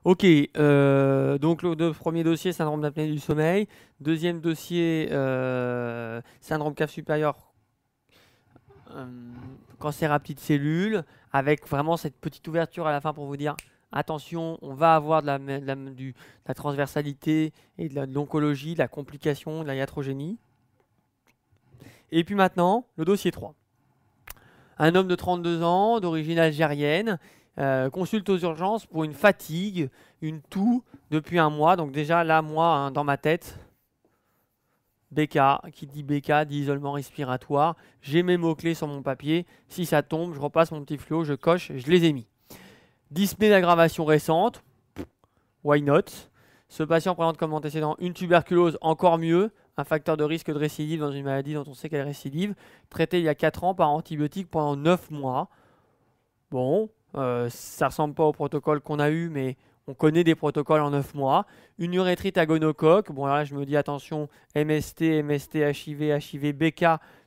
Ok, donc le premier dossier, syndrome d'apnée du sommeil. Deuxième dossier, syndrome cave supérieur, euh, cancer à petites cellules, avec vraiment cette petite ouverture à la fin pour vous dire, attention, on va avoir de la transversalité et de l'oncologie, de la complication, de la iatrogénie. Et puis maintenant, le dossier 3. Un homme de 32 ans, d'origine algérienne, consulte aux urgences pour une fatigue, une toux depuis un mois. Donc déjà là, moi, hein, dans ma tête, BK, qui dit BK, dit isolement respiratoire. J'ai mes mots-clés sur mon papier. Si ça tombe, je repasse mon petit fluo, je coche, je les ai mis. Dyspnée d'aggravation récente, why not? Ce patient présente comme antécédent une tuberculose, encore mieux, un facteur de risque de récidive dans une maladie dont on sait qu'elle est récidive, traité il y a 4 ans par antibiotiques pendant 9 mois. Bon, ça ressemble pas au protocole qu'on a eu, mais on connaît des protocoles en 9 mois. Une urétrite à gonocoque. Bon, là, je me dis attention, MST, MST, HIV, HIV, BK,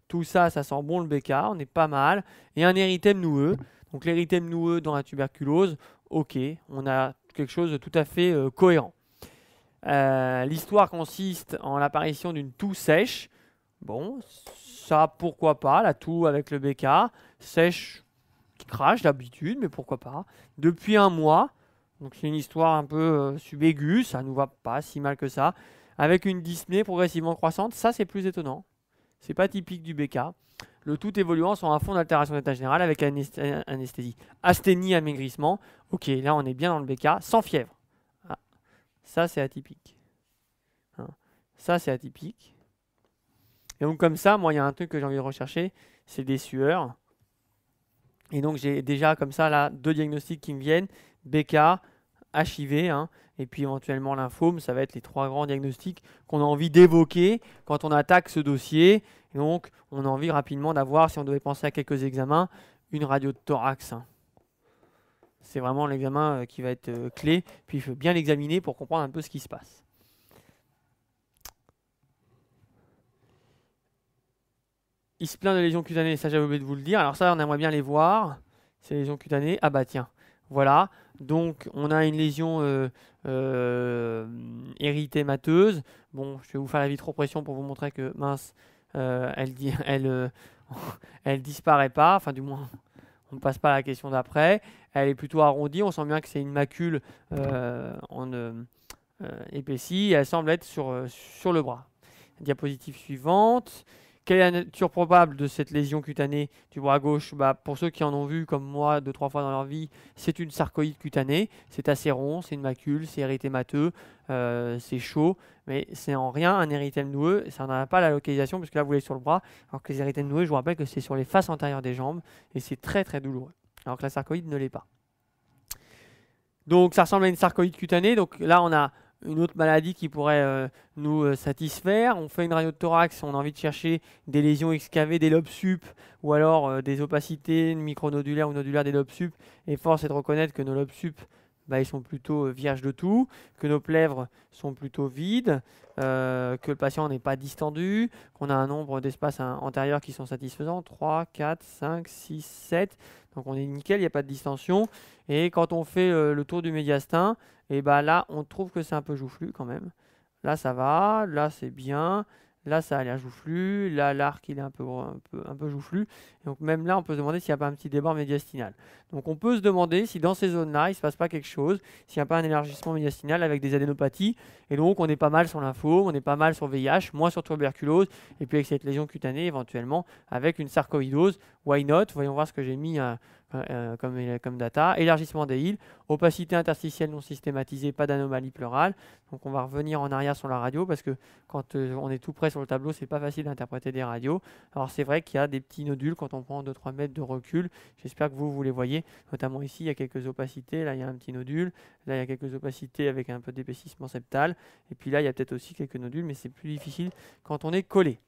tout ça, ça sent bon le BK, on est pas mal. Et un érythème noueux. Donc, l'érythème noueux dans la tuberculose, ok, on a quelque chose de tout à fait cohérent. L'histoire consiste en l'apparition d'une toux sèche. Bon, ça, pourquoi pas, la toux avec le BK, sèche qui crache d'habitude, mais pourquoi pas. Depuis un mois, donc c'est une histoire un peu subaiguë, ça nous va pas si mal que ça, avec une dyspnée progressivement croissante, ça c'est plus étonnant. C'est pas typique du BK. Le tout évoluant sur un fond d'altération d'état général avec anesthésie. Asthénie, amaigrissement. Ok, là on est bien dans le BK, sans fièvre. Ah, ça c'est atypique. Hein. Ça c'est atypique. Et donc comme ça, moi il y a un truc que j'ai envie de rechercher, c'est des sueurs. Et donc j'ai déjà comme ça là 2 diagnostics qui me viennent, BK, HIV, hein, et puis éventuellement lymphome, ça va être les 3 grands diagnostics qu'on a envie d'évoquer quand on attaque ce dossier. Et donc on a envie rapidement d'avoir, si on devait penser à quelques examens, une radio de thorax. Hein. C'est vraiment l'examen qui va être clé, puis il faut bien l'examiner pour comprendre un peu ce qui se passe. Il se plaint de lésions cutanées, ça j'avais oublié de vous le dire. Alors ça, on aimerait bien les voir, ces lésions cutanées. Ah bah tiens, voilà. Donc on a une lésion érythémateuse. Bon, je vais vous faire la vitropression pour vous montrer que mince, elle disparaît pas. Enfin du moins, on ne passe pas à la question d'après. Elle est plutôt arrondie. On sent bien que c'est une macule épaissie. Elle semble être sur le bras. Diapositive suivante. Quelle est la nature probable de cette lésion cutanée du bras gauche? Bah, pour ceux qui en ont vu, comme moi, 2-3 fois dans leur vie, c'est une sarcoïde cutanée. C'est assez rond, c'est une macule, c'est érythémateux, c'est chaud, mais c'est en rien un érythème noueux. Ça n'en a pas la localisation, puisque là, vous l'avez sur le bras, alors que les érythèmes noueux, je vous rappelle que c'est sur les faces antérieures des jambes, et c'est très très douloureux, alors que la sarcoïde ne l'est pas. Donc, ça ressemble à une sarcoïde cutanée. Donc là, on a une autre maladie qui pourrait nous satisfaire. On fait une radio de thorax, on a envie de chercher des lésions excavées des lobes sup ou alors des opacités micronodulaires ou nodulaires des lobes sup. Et force est de reconnaître que nos lobes sup, bah, ils sont plutôt vierges de tout, que nos plèvres sont plutôt vides, que le patient n'est pas distendu, qu'on a un nombre d'espaces antérieurs qui sont satisfaisants, 3, 4, 5, 6, 7. Donc on est nickel, il n'y a pas de distension. Et quand on fait le tour du médiastin, et bah là, on trouve que c'est un peu joufflu quand même. Là, ça va. Là, c'est bien. Là, ça a l'air joufflu. Là, l'arc, il est un peu joufflu. Et donc, même là, on peut se demander s'il n'y a pas un petit débord médiastinal. Donc, on peut se demander si dans ces zones-là, il ne se passe pas quelque chose, s'il n'y a pas un élargissement médiastinal avec des adénopathies. Et donc, on est pas mal sur lymphome, on est pas mal sur VIH, moins sur tuberculose. Et puis, avec cette lésion cutanée, éventuellement, avec une sarcoïdose. Why not? Voyons voir ce que j'ai mis comme data. Élargissement des îles, opacité interstitielle non systématisée, pas d'anomalie pleurale. Donc on va revenir en arrière sur la radio parce que quand on est tout près sur le tableau, c'est pas facile d'interpréter des radios. Alors c'est vrai qu'il y a des petits nodules quand on prend 2-3 mètres de recul. J'espère que vous les voyez. Notamment ici, il y a quelques opacités. Là, il y a un petit nodule. Là, il y a quelques opacités avec un peu d'épaississement septal. Et puis là, il y a peut-être aussi quelques nodules, mais c'est plus difficile quand on est collé.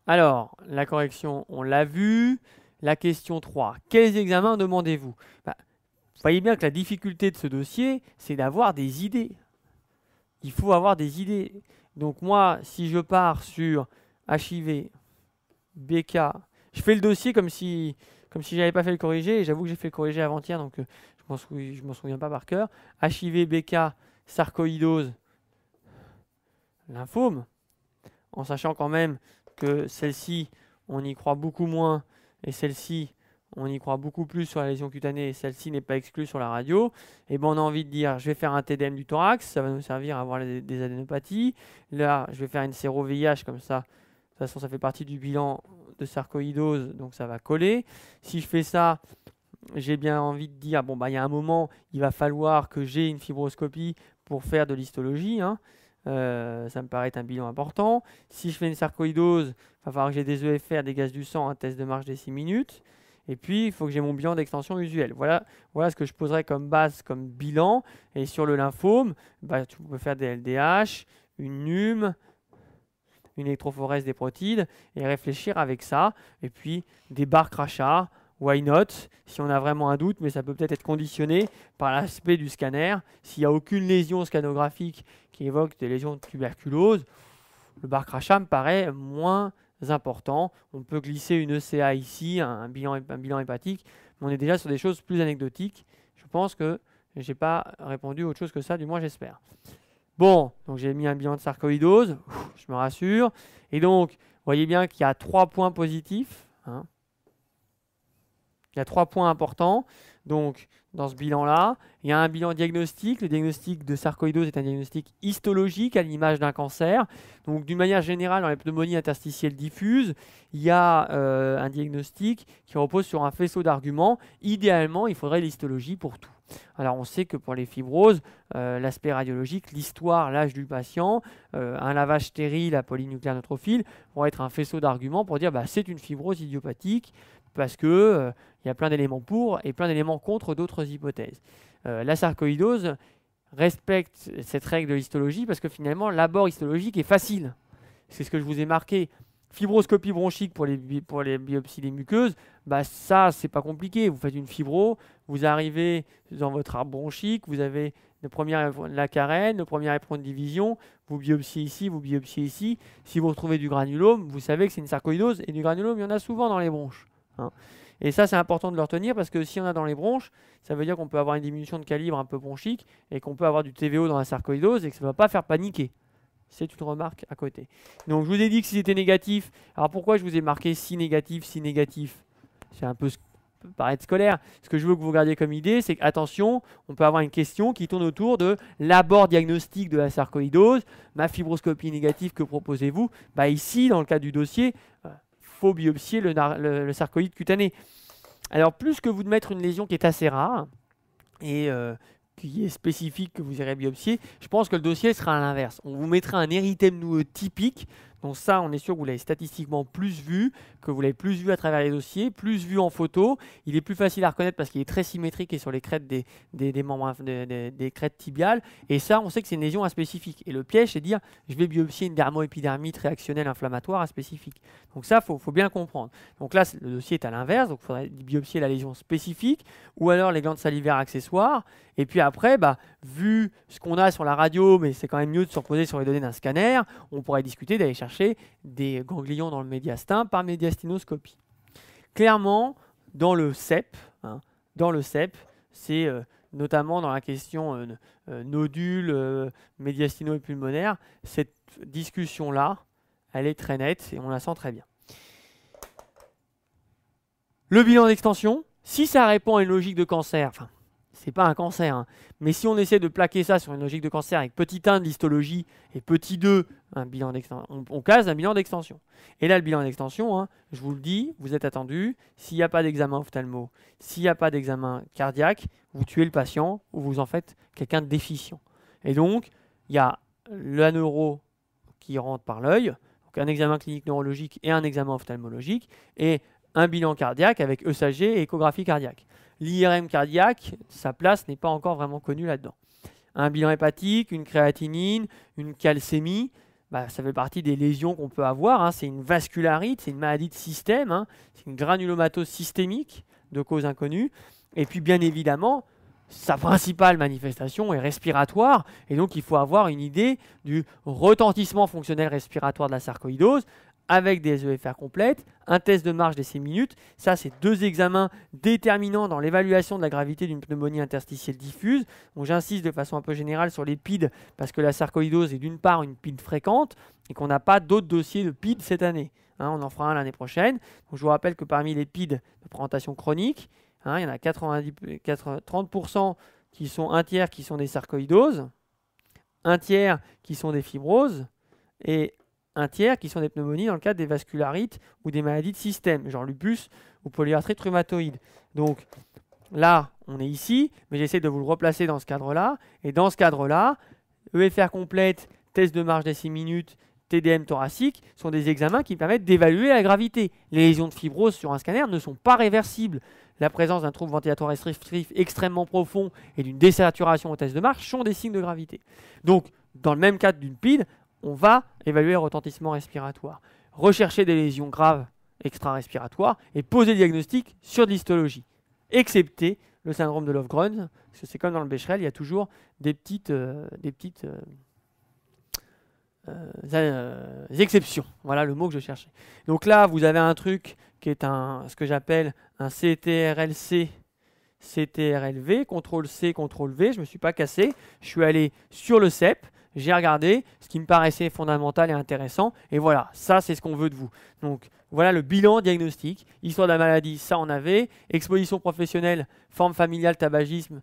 Alors, la correction, on l'a vu. La question 3. Quels examens demandez-vous? Bah, vous voyez bien que la difficulté de ce dossier, c'est d'avoir des idées. Il faut avoir des idées. Donc moi, si je pars sur HIV, BK, je fais le dossier comme si comme si j'avais pas fait le corrigé, et j'avoue que j'ai fait le corrigé avant-hier, donc je m'en souviens pas par cœur. HIV, BK, sarcoïdose, lymphome, en sachant quand même que celle-ci, on y croit beaucoup moins, et celle-ci, on y croit beaucoup plus sur la lésion cutanée, et celle-ci n'est pas exclue sur la radio. Et ben on a envie de dire, je vais faire un TDM du thorax, ça va nous servir à avoir des adénopathies. Là, je vais faire une séro-VIH, comme ça, de toute façon, ça fait partie du bilan de sarcoïdose, donc ça va coller. Si je fais ça, j'ai bien envie de dire, bon, bah, il y a un moment, il va falloir que j'ai une fibroscopie pour faire de l'histologie, hein. Ça me paraît être un bilan important. Si je fais une sarcoïdose, il va falloir que j'ai des EFR, des gaz du sang, un test de marche des 6 minutes. Et puis, il faut que j'ai mon bilan d'extension usuel. Voilà ce que je poserai comme base, comme bilan. Et sur le lymphome, bah, tu peux faire des LDH, une NUM, une électrophorèse des protides, et réfléchir avec ça. Et puis, des barres crachats, why not, si on a vraiment un doute, mais ça peut peut-être être conditionné par l'aspect du scanner. S'il n'y a aucune lésion scanographique qui évoque des lésions de tuberculose, le bar crachat me paraît moins important. On peut glisser une ECA ici, un bilan hépatique, mais on est déjà sur des choses plus anecdotiques. Je pense que je n'ai pas répondu à autre chose que ça, du moins j'espère. Bon, donc j'ai mis un bilan de sarcoïdose, je me rassure. Et donc, vous voyez bien qu'il y a 3 points positifs, hein. Il y a 3 points importants. Donc, dans ce bilan-là, il y a un bilan diagnostique. Le diagnostic de sarcoïdose est un diagnostic histologique à l'image d'un cancer. Donc, d'une manière générale, dans les pneumonies interstitielles diffuses, il y a un diagnostic qui repose sur un faisceau d'arguments. Idéalement, il faudrait l'histologie pour tout. Alors, on sait que pour les fibroses, l'aspect radiologique, l'histoire, l'âge du patient, un lavage stérile à polynucléaire neutrophile vont être un faisceau d'arguments pour dire bah, c'est une fibrose idiopathique parce que il y a plein d'éléments pour et plein d'éléments contre d'autres hypothèses. La sarcoïdose respecte cette règle de l'histologie parce que finalement, l'abord histologique est facile. C'est ce que je vous ai marqué. Fibroscopie bronchique pour les biopsies des muqueuses, bah ça, c'est pas compliqué. Vous faites une fibro, vous arrivez dans votre arbre bronchique, vous avez la carène, le premier éperon de division, vous biopsiez ici, vous biopsiez ici. Si vous retrouvez du granulome, vous savez que c'est une sarcoïdose et du granulome, il y en a souvent dans les bronches, hein. Et ça, c'est important de le retenir parce que si on a dans les bronches, ça veut dire qu'on peut avoir une diminution de calibre un peu bronchique et qu'on peut avoir du TVO dans la sarcoïdose et que ça ne va pas faire paniquer. C'est une remarque à côté. Donc, je vous ai dit que si c'était négatif, alors pourquoi je vous ai marqué si négatif, si négatif? C'est un peu peut paraître scolaire. Ce que je veux que vous gardiez comme idée, c'est qu'attention, on peut avoir une question qui tourne autour de l'abord diagnostique de la sarcoïdose. Ma fibroscopie négative, que proposez-vous? Bah ici, dans le cas du dossier, faut biopsier le sarcoïde cutané. Alors, plus que vous de mettre une lésion qui est assez rare et qui est spécifique que vous irez biopsier, je pense que le dossier sera à l'inverse. On vous mettra un érythème noueux typique. Donc ça, on est sûr que vous l'avez statistiquement plus vu, que vous l'avez plus vu à travers les dossiers, plus vu en photo. Il est plus facile à reconnaître parce qu'il est très symétrique et sur les crêtes des membres, des crêtes tibiales. Et ça, on sait que c'est une lésion aspécifique. Et le piège, c'est de dire, je vais biopsier une dermoépidermite réactionnelle inflammatoire aspécifique. Donc ça, faut bien comprendre. Donc là, le dossier est à l'inverse. Donc il faudrait biopsier la lésion spécifique ou alors les glandes salivaires accessoires. Et puis après, bah, vu ce qu'on a sur la radio, mais c'est quand même mieux de se reposer sur les données d'un scanner, on pourrait discuter d'aller chercher des ganglions dans le médiastin par médiastinoscopie. Clairement, dans le CEP, c'est notamment dans la question nodules, médiastinaux et pulmonaires, cette discussion-là, elle est très nette et on la sent très bien. Le bilan d'extension, si ça répond à une logique de cancer, enfin, c'est pas un cancer, hein, mais si on essaie de plaquer ça sur une logique de cancer avec petit 1 de l'histologie et petit 2, un bilan d'extension, on case un bilan d'extension. Et là, le bilan d'extension, hein, je vous le dis, vous êtes attendu, s'il n'y a pas d'examen ophtalmo, s'il n'y a pas d'examen cardiaque, vous tuez le patient ou vous en faites quelqu'un de déficient. Et donc, il y a la neuro qui rentre par l'œil, donc un examen clinique neurologique et un examen ophtalmologique, et un bilan cardiaque avec ECG et échographie cardiaque. L'IRM cardiaque, sa place n'est pas encore vraiment connue là-dedans. Un bilan hépatique, une créatinine, une calcémie, bah, ça fait partie des lésions qu'on peut avoir, hein. C'est une vascularite, c'est une maladie de système, hein. C'est une granulomatose systémique de cause inconnue. Et puis bien évidemment, sa principale manifestation est respiratoire, et donc il faut avoir une idée du retentissement fonctionnel respiratoire de la sarcoïdose avec des EFR complètes, un test de marge d'essai minutes. Ça, c'est 2 examens déterminants dans l'évaluation de la gravité d'une pneumonie interstitielle diffuse. Donc, j'insiste de façon un peu générale sur les PID parce que la sarcoïdose est d'une part une PID fréquente et qu'on n'a pas d'autres dossiers de PID cette année. On en fera un l'année prochaine. Donc, je vous rappelle que parmi les PID de présentation chronique, il y en a 30% qui sont un tiers qui sont des sarcoïdoses, un tiers qui sont des fibroses et un tiers qui sont des pneumonies dans le cadre des vascularites ou des maladies de système, genre lupus ou polyarthrite rhumatoïde. Donc là, on est ici, mais j'essaie de vous le replacer dans ce cadre-là. Et dans ce cadre-là, EFR complète, test de marge d'essai minutes, TDM thoracique sont des examens qui permettent d'évaluer la gravité. Les lésions de fibrose sur un scanner ne sont pas réversibles. La présence d'un trouble ventilatoire restrictif extrêmement profond et d'une désaturation au test de marche sont des signes de gravité. Donc, dans le même cadre d'une PID, on va évaluer le retentissement respiratoire, rechercher des lésions graves extra-respiratoires et poser le diagnostic sur de l'histologie, excepté le syndrome de Löfgren, parce que c'est comme dans le Becherel, il y a toujours des petites exceptions. Voilà le mot que je cherchais. Donc là, vous avez un truc qui est ce que j'appelle un CTRL-C, CTRL-V, CTRL-C, CTRL-V. Je ne me suis pas cassé. Je suis allé sur le CEP. J'ai regardé ce qui me paraissait fondamental et intéressant. Et voilà, ça, c'est ce qu'on veut de vous. Donc, voilà le bilan diagnostique. Histoire de la maladie, ça, on avait. Exposition professionnelle, forme familiale, tabagisme.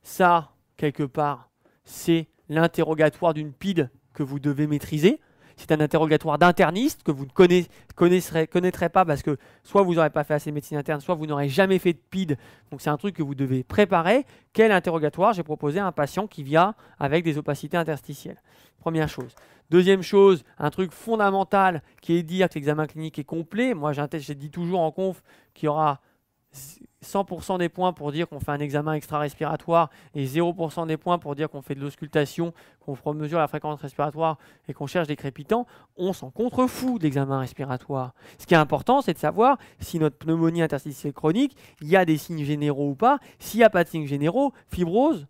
Ça, quelque part, c'est l'interrogatoire d'une PID que vous devez maîtriser. C'est un interrogatoire d'interniste que vous ne connaîtrez pas parce que soit vous n'aurez pas fait assez de médecine interne, soit vous n'aurez jamais fait de PID. Donc c'est un truc que vous devez préparer. Quel interrogatoire j'ai proposé à un patient qui vient avec des opacités interstitielles? Première chose. Deuxième chose, un truc fondamental qui est de dire que l'examen clinique est complet. Moi, j'ai dit toujours en conf qu'il y aura 100% des points pour dire qu'on fait un examen extra-respiratoire et 0% des points pour dire qu'on fait de l'auscultation, qu'on mesure la fréquence respiratoire et qu'on cherche des crépitants. On s'en contrefout de l'examen respiratoire. Ce qui est important, c'est de savoir si notre pneumonie interstitielle chronique, il y a des signes généraux ou pas. S'il n'y a pas de signes généraux, fibrose,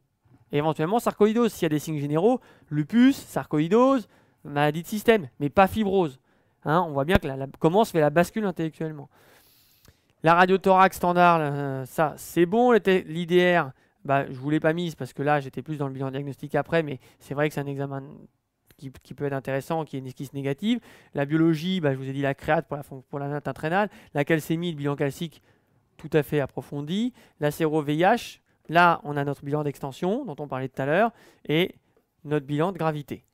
et éventuellement sarcoïdose. S'il y a des signes généraux, lupus, sarcoïdose, maladie de système, mais pas fibrose. On voit bien que comment se fait la bascule intellectuellement. La radiothorax standard, ça c'est bon. L'IDR, je ne vous l'ai pas mise parce que là j'étais plus dans le bilan diagnostique après, mais c'est vrai que c'est un examen qui peut être intéressant, qui est une esquisse négative. La biologie, je vous ai dit la créate pour la natte intrénale. La calcémie, le bilan calcique tout à fait approfondi. La séro-VIH, là on a notre bilan d'extension dont on parlait tout à l'heure et notre bilan de gravité.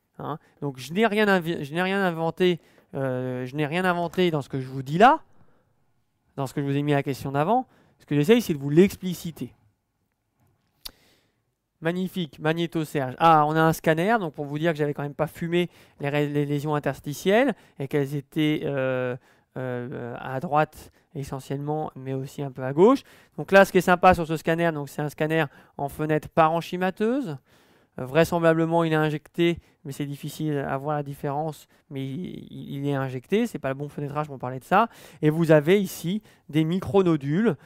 Donc je n'ai rien inventé dans ce que je vous dis là. Dans ce que je vous ai mis à la question d'avant, ce que j'essaye, c'est de vous l'expliciter. Magnifique, magnétoserge. On a un scanner, donc pour vous dire que j'avais quand même pas fumé les lésions interstitielles et qu'elles étaient à droite essentiellement, mais aussi un peu à gauche. Donc là, ce qui est sympa sur ce scanner, c'est un scanner en fenêtre parenchymateuse. Vraisemblablement, il est injecté, mais c'est difficile à voir la différence, mais il est injecté, c'est pas le bon fenêtrage pour parler de ça. Et vous avez ici des micronodules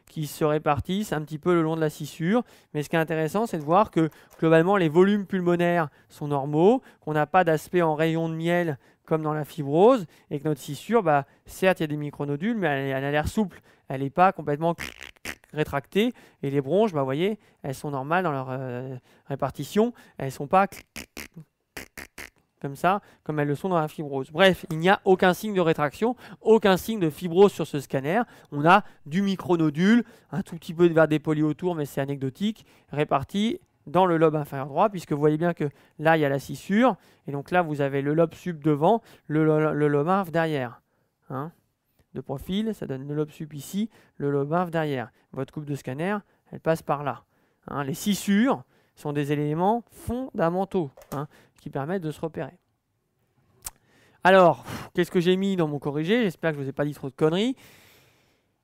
qui se répartissent un petit peu le long de la scissure. Mais ce qui est intéressant, c'est de voir que globalement, les volumes pulmonaires sont normaux, qu'on n'a pas d'aspect en rayon de miel comme dans la fibrose, et que notre scissure, certes, il y a des micronodules, mais elle a l'air souple. Elle n'est pas complètement rétractées, et les bronches, vous voyez, elles sont normales dans leur répartition, elles ne sont pas comme ça, comme elles le sont dans la fibrose. Bref, il n'y a aucun signe de rétraction, aucun signe de fibrose sur ce scanner. On a du micronodule, un tout petit peu de verre dépoli autour, mais c'est anecdotique, réparti dans le lobe inférieur droit, puisque vous voyez bien que là, il y a la scissure, et donc là, vous avez le lobe sub devant, le lobe inf derrière. De profil, ça donne le lobe sup ici, le lobe inf derrière. Votre coupe de scanner, elle passe par là. Les scissures sont des éléments fondamentaux qui permettent de se repérer. Alors, qu'est-ce que j'ai mis dans mon corrigé? J'espère que je ne vous ai pas dit trop de conneries.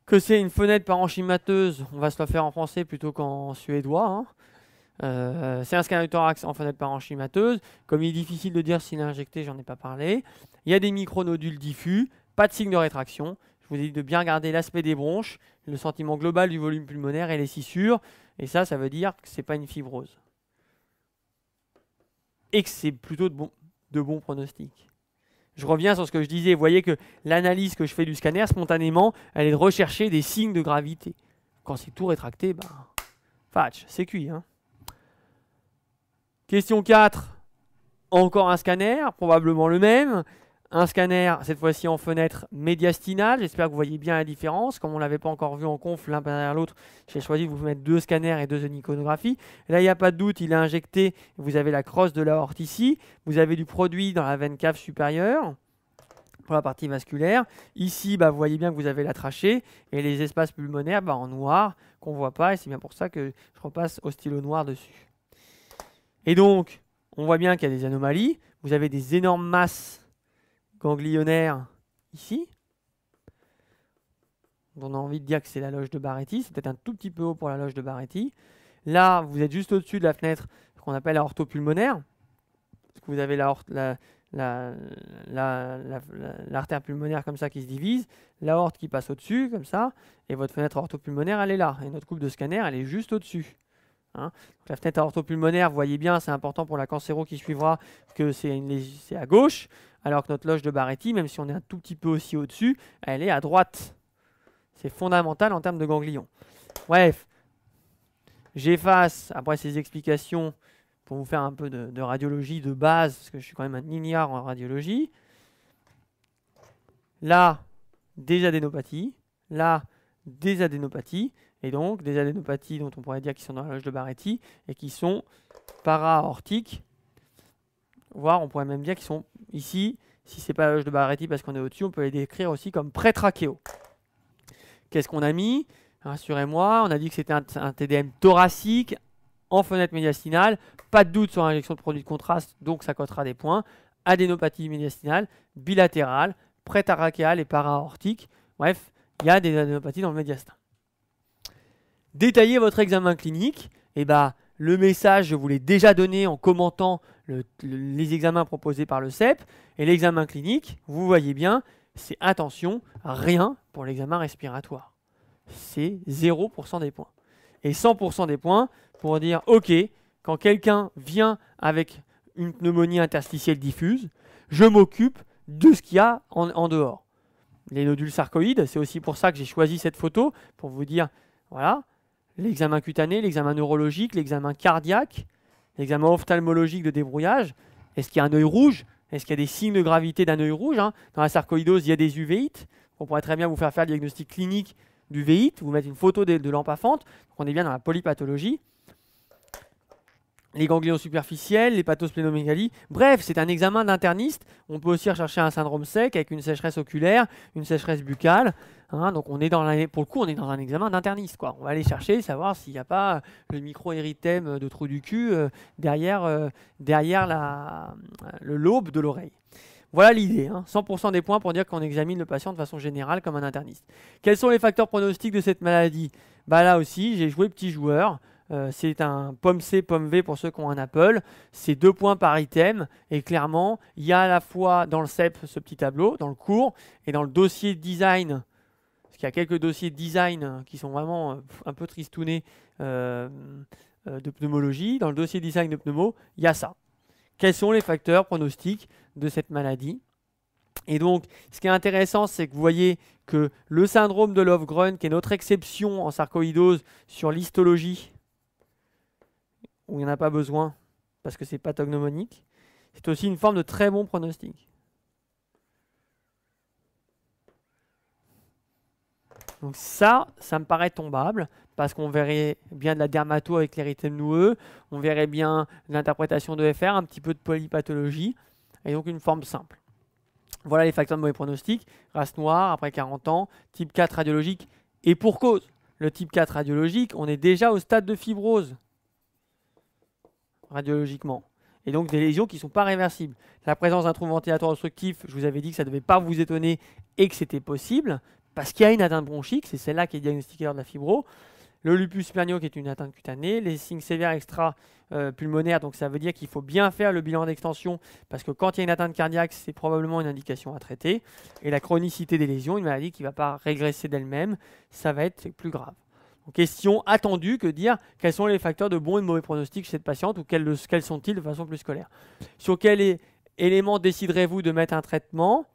Que c'est une fenêtre parenchymateuse, on va se la faire en français plutôt qu'en suédois. C'est un scanner du thorax en fenêtre parenchymateuse. Comme il est difficile de dire s'il est injecté, j'en ai pas parlé. Il y a des micronodules diffus. Pas de signe de rétraction. Je vous ai dit de bien garder l'aspect des bronches, le sentiment global du volume pulmonaire et les scissures. Et ça veut dire que ce n'est pas une fibrose. Et que c'est plutôt de bons pronostics. Je reviens sur ce que je disais. Vous voyez que l'analyse que je fais du scanner, spontanément, elle est de rechercher des signes de gravité. Quand c'est tout rétracté, ben, fatch, c'est cuit. Hein. Question 4. Encore un scanner, probablement le même. Un scanner, cette fois-ci en fenêtre médiastinale. J'espère que vous voyez bien la différence. Comme on ne l'avait pas encore vu en conf l'un derrière l'autre, j'ai choisi de vous mettre 2 scanners et 2 iconographies. Là, il n'y a pas de doute, il est injecté. Vous avez la crosse de l'aorte ici. Vous avez du produit dans la veine cave supérieure pour la partie vasculaire. Ici, bah, vous voyez bien que vous avez la trachée et les espaces pulmonaires en noir qu'on ne voit pas. Et c'est bien pour ça que je repasse au stylo noir dessus. Et donc, on voit bien qu'il y a des anomalies. Vous avez des énormes masses ganglionnaire ici. On a envie de dire que c'est la loge de Barretti. C'est peut-être un tout petit peu haut pour la loge de Barretti. Là, vous êtes juste au-dessus de la fenêtre qu'on appelle la orthopulmonaire. Parce que vous avez l'artère pulmonaire comme ça qui se divise, l'aorte qui passe au-dessus, comme ça, et votre fenêtre orthopulmonaire, elle est là. Et notre coupe de scanner, elle est juste au-dessus. Hein. La fenêtre orthopulmonaire, vous voyez bien, c'est important pour la cancéro qui suivra, que c'est à gauche. Alors que notre loge de Barretti, même si on est un tout petit peu aussi au-dessus, elle est à droite. C'est fondamental en termes de ganglions. Bref, j'efface, après ces explications, pour vous faire un peu de radiologie de base, parce que je suis quand même un ignare en radiologie. Là, des adénopathies. Là, des adénopathies. Et donc, des adénopathies dont on pourrait dire qu'ils sont dans la loge de Barretti et qui sont para-aortiques. Voire, on pourrait même dire qu'ils sont ici, si ce n'est pas la loge de Barretti parce qu'on est au-dessus, on peut les décrire aussi comme pré-trachéaux. Qu'est-ce qu'on a mis? Rassurez-moi, on a dit que c'était un TDM thoracique en fenêtre médiastinale. Pas de doute sur l'injection de produits de contraste, donc ça cotera des points. Adénopathie médiastinale, bilatérale, pré-trachéale et para-aortique. Bref, il y a des adénopathies dans le médiastin. Détaillez votre examen clinique. Et le message, je vous l'ai déjà donné en commentant les examens proposés par le CEP. Et l'examen clinique, vous voyez bien, c'est attention, rien pour l'examen respiratoire. C'est 0% des points. Et 100% des points pour dire, OK, quand quelqu'un vient avec une pneumonie interstitielle diffuse, je m'occupe de ce qu'il y a en dehors. Les nodules sarcoïdes, c'est aussi pour ça que j'ai choisi cette photo, pour vous dire, voilà, l'examen cutané, l'examen neurologique, l'examen cardiaque, l'examen ophtalmologique de débrouillage. Est-ce qu'il y a un œil rouge? Est-ce qu'il y a des signes de gravité d'un œil rouge? Dans la sarcoïdose, il y a des uvéites. On pourrait très bien vous faire le diagnostic clinique d'uvéite, vous mettre une photo de l'empafante. On est bien dans la polypathologie. Les ganglions superficiels, l'hépatosplénomégalie. Bref, c'est un examen d'interniste. On peut aussi rechercher un syndrome sec avec une sécheresse oculaire, une sécheresse buccale. Donc on est pour le coup, on est dans un examen d'interniste. On va aller chercher, savoir s'il n'y a pas le micro-érythème de trou du cul derrière le lobe de l'oreille. Voilà l'idée, 100% des points pour dire qu'on examine le patient de façon générale comme un interniste. Quels sont les facteurs pronostiques de cette maladie? Là aussi, j'ai joué petit joueur. C'est un pomme C, pomme V pour ceux qui ont un Apple. C'est 2 points par item. Et clairement, il y a à la fois dans le CEP ce petit tableau, dans le cours, et dans le dossier design, parce qu'il y a quelques dossiers de design qui sont vraiment un peu tristounés de pneumologie. Dans le dossier design de pneumo, il y a ça. Quels sont les facteurs pronostiques de cette maladie? Et donc, ce qui est intéressant, c'est que vous voyez que le syndrome de Löfgren, qui est notre exception en sarcoïdose sur l'histologie, où il n'y en a pas besoin parce que c'est pathognomonique, c'est aussi une forme de très bon pronostic. Donc ça me paraît tombable parce qu'on verrait bien de la dermato avec l'érythème noueux, on verrait bien l'interprétation de FR, un petit peu de polypathologie, et donc une forme simple. Voilà les facteurs de mauvais pronostic. Race noire après 40 ans, type 4 radiologique, et pour cause. Le type 4 radiologique, on est déjà au stade de fibrose radiologiquement. Et donc des lésions qui ne sont pas réversibles. La présence d'un trouble ventilatoire obstructif, je vous avais dit que ça ne devait pas vous étonner et que c'était possible, parce qu'il y a une atteinte bronchique, c'est celle-là qui est diagnostiquée lors de la fibro. Le lupus spernio qui est une atteinte cutanée, les signes sévères extra-pulmonaires, donc ça veut dire qu'il faut bien faire le bilan d'extension, parce que quand il y a une atteinte cardiaque, c'est probablement une indication à traiter. Et la chronicité des lésions, une maladie qui ne va pas régresser d'elle-même, ça va être plus grave. Donc, question attendue que dire quels sont les facteurs de bon et de mauvais pronostic chez cette patiente ou quels sont-ils de façon plus scolaire. Sur quelle élément déciderez-vous de mettre un traitement?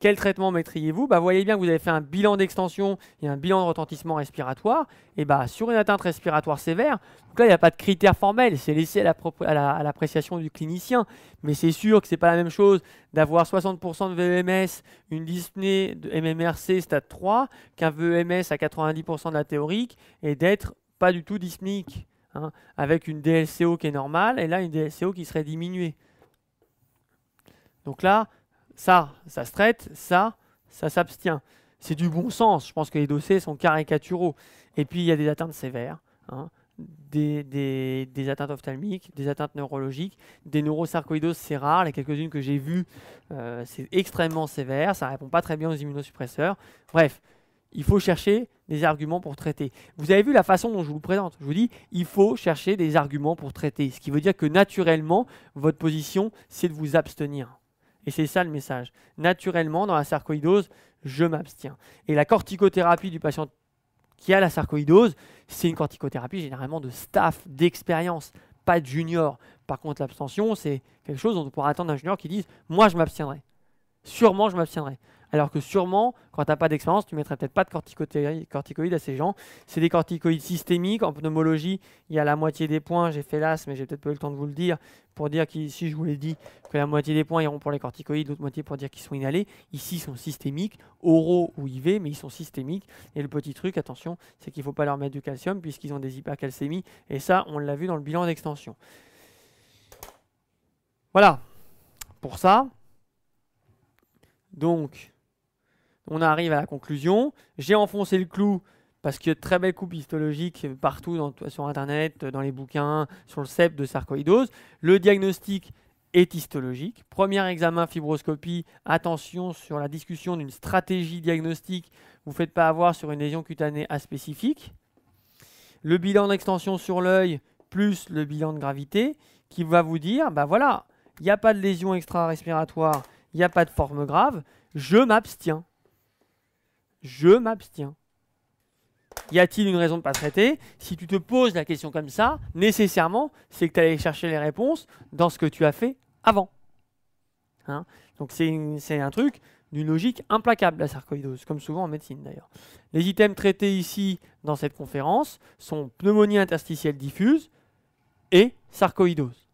Quel traitement mettriez-vous? Vous voyez bien que vous avez fait un bilan d'extension et un bilan de retentissement respiratoire. Et sur une atteinte respiratoire sévère, donc là, il n'y a pas de critères formels, c'est laissé à l'appréciation du clinicien. Mais c'est sûr que ce n'est pas la même chose d'avoir 60% de VEMS, une dyspnée de MMRC stade 3, qu'un VEMS à 90% de la théorique et d'être pas du tout dyspnique, hein, avec une DLCO qui est normale et là une DLCO qui serait diminuée. Donc là, ça se traite, ça s'abstient. C'est du bon sens. Je pense que les dossiers sont caricaturaux. Et puis, il y a des atteintes sévères, hein, des atteintes ophtalmiques, des atteintes neurologiques, des neurosarcoïdoses, c'est rare. Les quelques-unes que j'ai vues, c'est extrêmement sévère. Ça ne répond pas très bien aux immunosuppresseurs. Bref, il faut chercher des arguments pour traiter. Vous avez vu la façon dont je vous le présente. Je vous dis, il faut chercher des arguments pour traiter. Ce qui veut dire que naturellement, votre position, c'est de vous abstenir. Et c'est ça le message. Naturellement, dans la sarcoïdose, je m'abstiens. Et la corticothérapie du patient qui a la sarcoïdose, c'est une corticothérapie généralement de staff, d'expérience, pas de junior. Par contre, l'abstention, c'est quelque chose dont on pourra attendre d'un junior qui dise « moi, je m'abstiendrai ». Sûrement, je m'abstiendrai. Alors que sûrement, quand tu n'as pas d'expérience, tu ne mettrais peut-être pas de corticoïdes à ces gens. C'est des corticoïdes systémiques. En pneumologie, il y a la moitié des points. J'ai fait l'as, mais j'ai peut-être pas eu le temps de vous le dire, pour dire qu'ici, je vous l'ai dit, que la moitié des points iront pour les corticoïdes, l'autre moitié pour dire qu'ils sont inhalés. Ici, ils sont systémiques, oraux ou IV, mais ils sont systémiques. Et le petit truc, attention, c'est qu'il ne faut pas leur mettre du calcium, puisqu'ils ont des hypercalcémies. Et ça, on l'a vu dans le bilan d'extension. Voilà. Pour ça, donc, on arrive à la conclusion. J'ai enfoncé le clou parce qu'il y a de très belles coupes histologiques partout sur Internet, dans les bouquins, sur le CEP de sarcoïdose. Le diagnostic est histologique. Premier examen fibroscopie. Attention sur la discussion d'une stratégie diagnostique. Vous ne faites pas avoir sur une lésion cutanée aspécifique. Le bilan d'extension sur l'œil plus le bilan de gravité qui va vous dire, voilà, il n'y a pas de lésion extra-respiratoire, il n'y a pas de forme grave, je m'abstiens. Je m'abstiens. Y a-t-il une raison de ne pas traiter? Si tu te poses la question comme ça, nécessairement, c'est que tu allais chercher les réponses dans ce que tu as fait avant. Hein? Donc c'est un truc d'une logique implacable, la sarcoïdose, comme souvent en médecine d'ailleurs. Les items traités ici dans cette conférence sont pneumonie interstitielle diffuse et sarcoïdose.